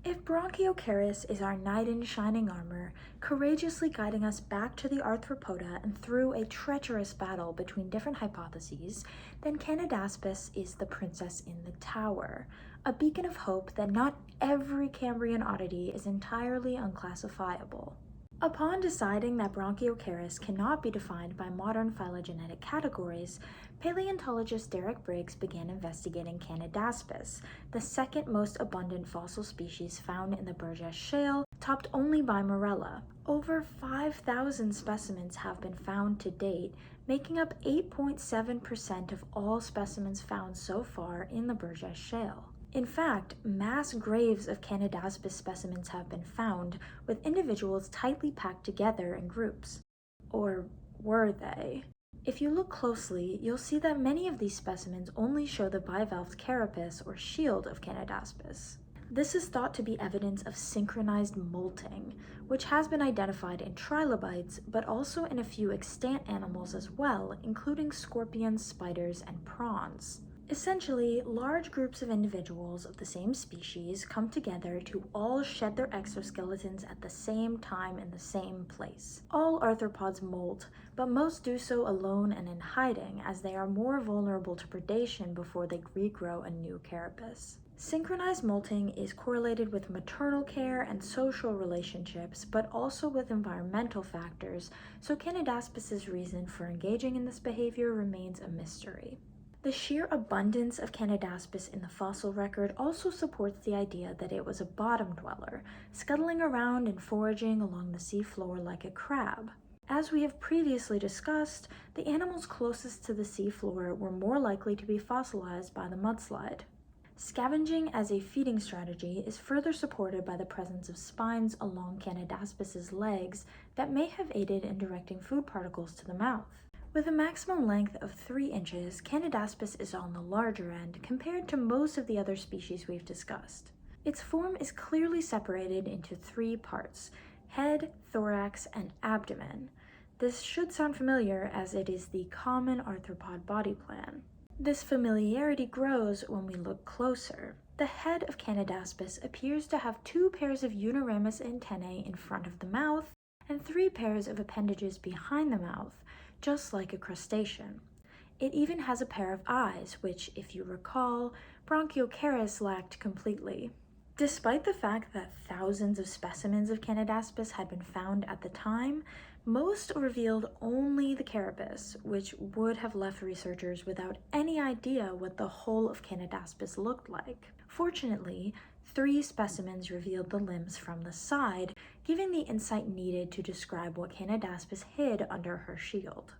If Bronchiocaris is our knight in shining armor, courageously guiding us back to the arthropoda and through a treacherous battle between different hypotheses, then Canadaspis is the princess in the tower, a beacon of hope that not every Cambrian oddity is entirely unclassifiable. Upon deciding that Bronchiocaris cannot be defined by modern phylogenetic categories, paleontologist Derek Briggs began investigating Canadaspis, the second most abundant fossil species found in the Burgess Shale, topped only by Morella. Over 5,000 specimens have been found to date, making up 8.7% of all specimens found so far in the Burgess Shale. In fact, mass graves of Canadaspis specimens have been found, with individuals tightly packed together in groups. Or were they? If you look closely, you'll see that many of these specimens only show the bivalved carapace or shield of Canadaspis. This is thought to be evidence of synchronized molting, which has been identified in trilobites, but also in a few extant animals as well, including scorpions, spiders, and prawns. Essentially, large groups of individuals of the same species come together to all shed their exoskeletons at the same time in the same place. All arthropods molt, but most do so alone and in hiding, as they are more vulnerable to predation before they regrow a new carapace. Synchronized molting is correlated with maternal care and social relationships, but also with environmental factors, so Canadaspis' reason for engaging in this behavior remains a mystery. The sheer abundance of Canadaspis in the fossil record also supports the idea that it was a bottom dweller, scuttling around and foraging along the seafloor like a crab. As we have previously discussed, the animals closest to the seafloor were more likely to be fossilized by the mudslide. Scavenging as a feeding strategy is further supported by the presence of spines along Canadaspis' legs that may have aided in directing food particles to the mouth. With a maximum length of 3 inches, Canadaspis is on the larger end compared to most of the other species we've discussed. Its form is clearly separated into 3 parts: head, thorax, and abdomen. This should sound familiar as it is the common arthropod body plan. This familiarity grows when we look closer. The head of Canadaspis appears to have 2 pairs of uniramous antennae in front of the mouth and 3 pairs of appendages behind the mouth, just like a crustacean. It even has a pair of eyes, which, if you recall, Bronchiocaris lacked completely. Despite the fact that thousands of specimens of Canadaspis had been found at the time, most revealed only the carapace, which would have left researchers without any idea what the whole of Canadaspis looked like. Fortunately, 3 specimens revealed the limbs from the side, giving the insight needed to describe what Canadaspis hid under her shield.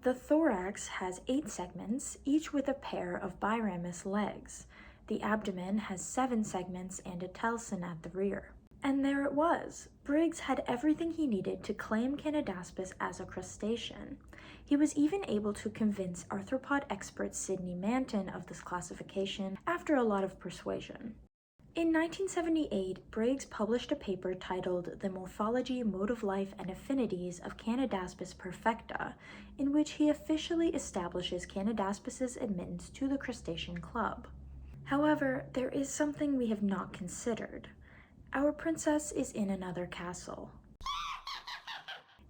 The thorax has 8 segments, each with a pair of biramous legs. The abdomen has 7 segments and a telson at the rear. And there it was. Briggs had everything he needed to claim Canadaspis as a crustacean. He was even able to convince arthropod expert Sidney Manton of this classification after a lot of persuasion. In 1978, Briggs published a paper titled The Morphology, Mode of Life, and Affinities of Canadaspis perfecta, in which he officially establishes Canadaspis' admittance to the Crustacean Club. However, there is something we have not considered. Our princess is in another castle.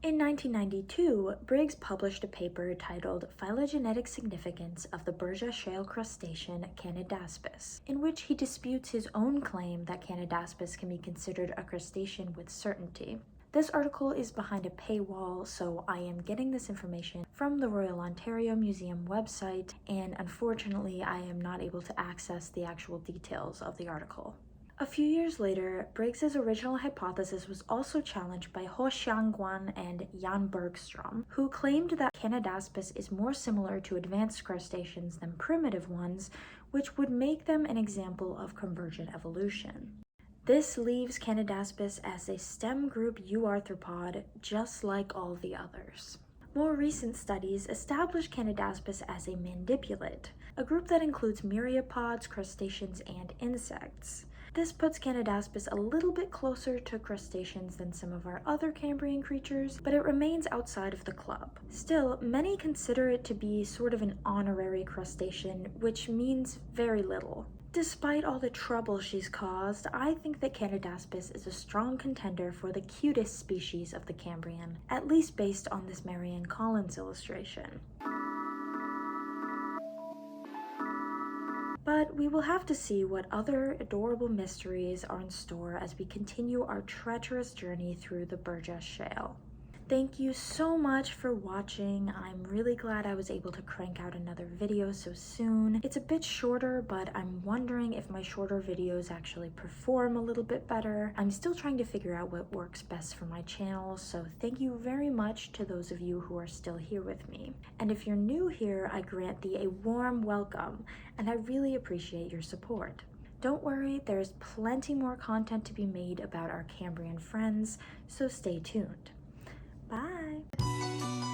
In 1992, Briggs published a paper titled Phylogenetic Significance of the Burgess Shale Crustacean Canadaspis, in which he disputes his own claim that Canadaspis can be considered a crustacean with certainty. This article is behind a paywall, so I am getting this information from the Royal Ontario Museum website, and unfortunately I am not able to access the actual details of the article. A few years later, Briggs's original hypothesis was also challenged by Ho Xiangguan and Jan Bergstrom, who claimed that Canadaspis is more similar to advanced crustaceans than primitive ones, which would make them an example of convergent evolution. This leaves Canadaspis as a stem group euarthropod, just like all the others. More recent studies establish Canadaspis as a mandibulate, a group that includes myriapods, crustaceans, and insects. This puts Canadaspis a little bit closer to crustaceans than some of our other Cambrian creatures, but it remains outside of the club. Still, many consider it to be sort of an honorary crustacean, which means very little. Despite all the trouble she's caused, I think that Canadaspis is a strong contender for the cutest species of the Cambrian, at least based on this Marianne Collins illustration. But we will have to see what other adorable mysteries are in store as we continue our treacherous journey through the Burgess Shale. Thank you so much for watching. I'm really glad I was able to crank out another video so soon. It's a bit shorter, but I'm wondering if my shorter videos actually perform a little bit better. I'm still trying to figure out what works best for my channel, so thank you very much to those of you who are still here with me. And if you're new here, I grant thee a warm welcome, and I really appreciate your support. Don't worry, there's plenty more content to be made about our Cambrian friends, so stay tuned. Bye!